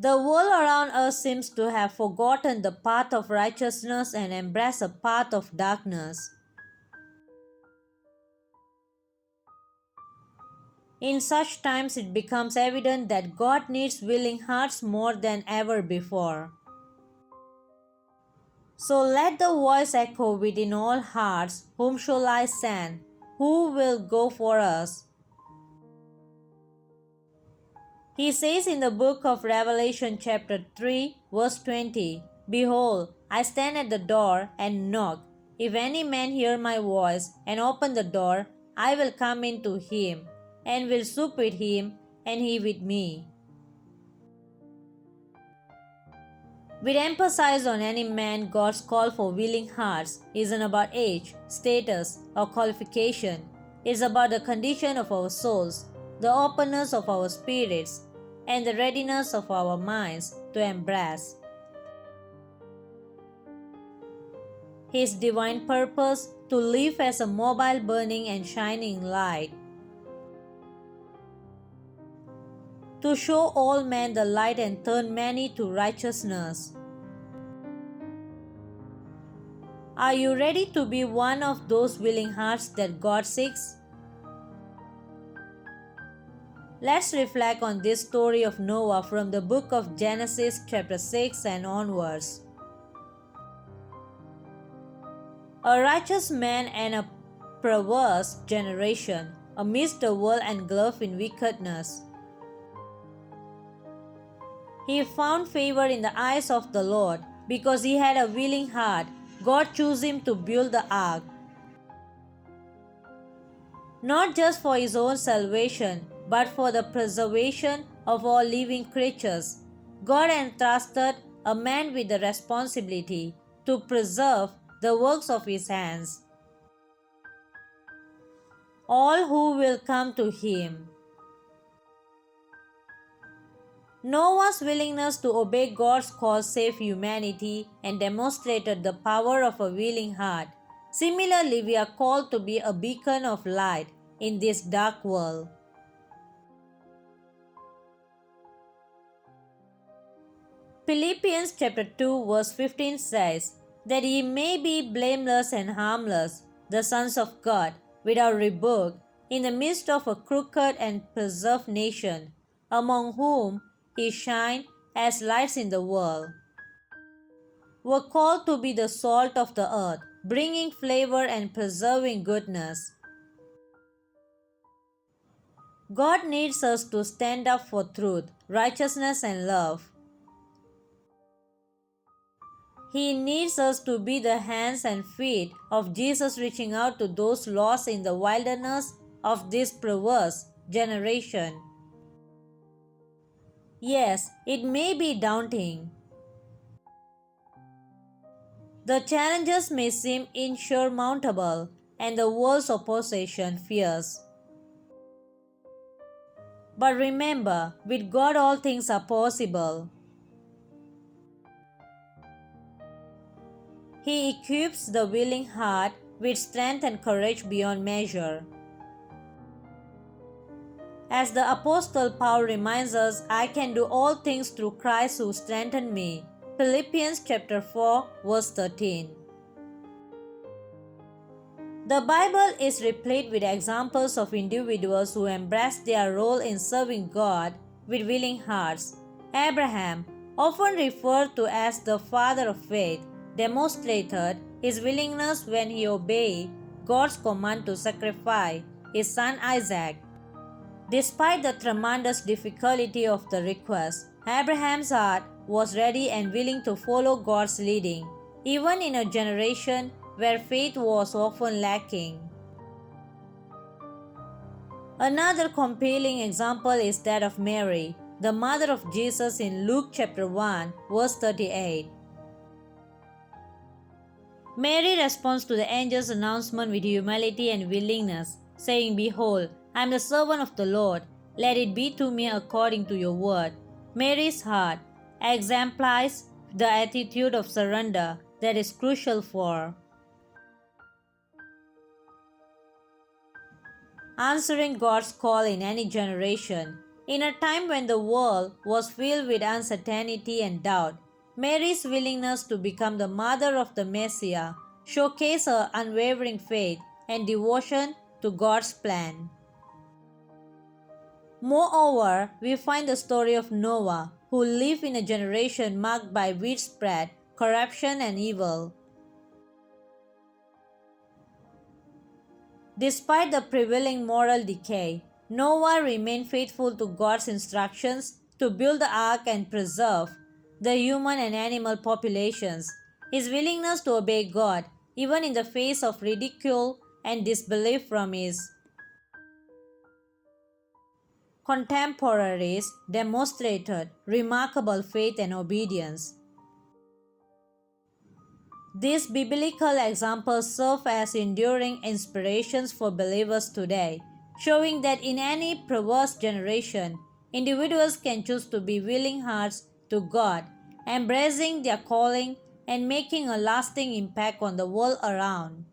The world around us seems to have forgotten the path of righteousness and embraced a path of darkness. In such times, it becomes evident that God needs willing hearts more than ever before. So let the voice echo within all hearts, whom shall I send? Who will go for us? He says in the book of Revelation chapter 3 verse 20, Behold, I stand at the door and knock. If any man hear my voice and open the door, I will come into him, and will sup with him, and he with me. With emphasis on any man, God's call for willing hearts isn't about age, status, or qualification. It's about the condition of our souls, the openness of our spirits, and the readiness of our minds to embrace His divine purpose to live as a mobile, burning, and shining light, to show all men the light and turn many to righteousness. Are you ready to be one of those willing hearts that God seeks? Let's reflect on this story of Noah from the book of Genesis chapter 6 and onwards. A righteous man and a perverse generation, amidst the world engulfed in wickedness. He found favor in the eyes of the Lord because he had a willing heart. God chose him to build the ark, not just for his own salvation, but for the preservation of all living creatures. God entrusted a man with the responsibility to preserve the works of his hands, all who will come to him. Noah's willingness to obey God's call saved humanity and demonstrated the power of a willing heart. Similarly, we are called to be a beacon of light in this dark world. Philippians chapter 2 verse 15 says, that ye may be blameless and harmless, the sons of God, without rebuke, in the midst of a crooked and perverse nation, among whom ye shine as lights in the world. We're called to be the salt of the earth, bringing flavor and preserving goodness. God needs us to stand up for truth, righteousness, and love. He needs us to be the hands and feet of Jesus, reaching out to those lost in the wilderness of this perverse generation. Yes, it may be daunting. The challenges may seem insurmountable, and the world's opposition fierce. But remember, with God all things are possible. He equips the willing heart with strength and courage beyond measure. As the Apostle Paul reminds us, I can do all things through Christ who strengthened me. Philippians chapter 4 verse 13. The Bible is replete with examples of individuals who embraced their role in serving God with willing hearts. Abraham, often referred to as the father of faith, demonstrated his willingness when he obeyed God's command to sacrifice his son Isaac. Despite the tremendous difficulty of the request, Abraham's heart was ready and willing to follow God's leading, even in a generation where faith was often lacking. Another compelling example is that of Mary, the mother of Jesus, in Luke chapter 1, verse 38. Mary responds to the angel's announcement with humility and willingness, saying, Behold, I am the servant of the Lord. Let it be to me according to your word. Mary's heart exemplifies the attitude of surrender that is crucial for answering God's call in any generation. In a time when the world was filled with uncertainty and doubt, Mary's willingness to become the mother of the Messiah showcased her unwavering faith and devotion to God's plan. Moreover, we find the story of Noah, who lived in a generation marked by widespread corruption and evil. Despite the prevailing moral decay, Noah remained faithful to God's instructions to build the ark and preserve the human and animal populations. His willingness to obey God, even in the face of ridicule and disbelief from his contemporaries, demonstrated remarkable faith and obedience. These biblical examples serve as enduring inspirations for believers today, showing that in any perverse generation, individuals can choose to be willing hearts to God, embracing their calling and making a lasting impact on the world around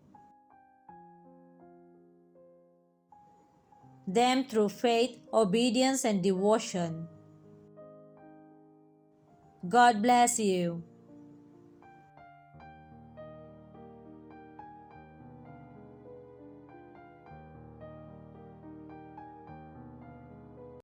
them through faith, obedience, and devotion. God bless you.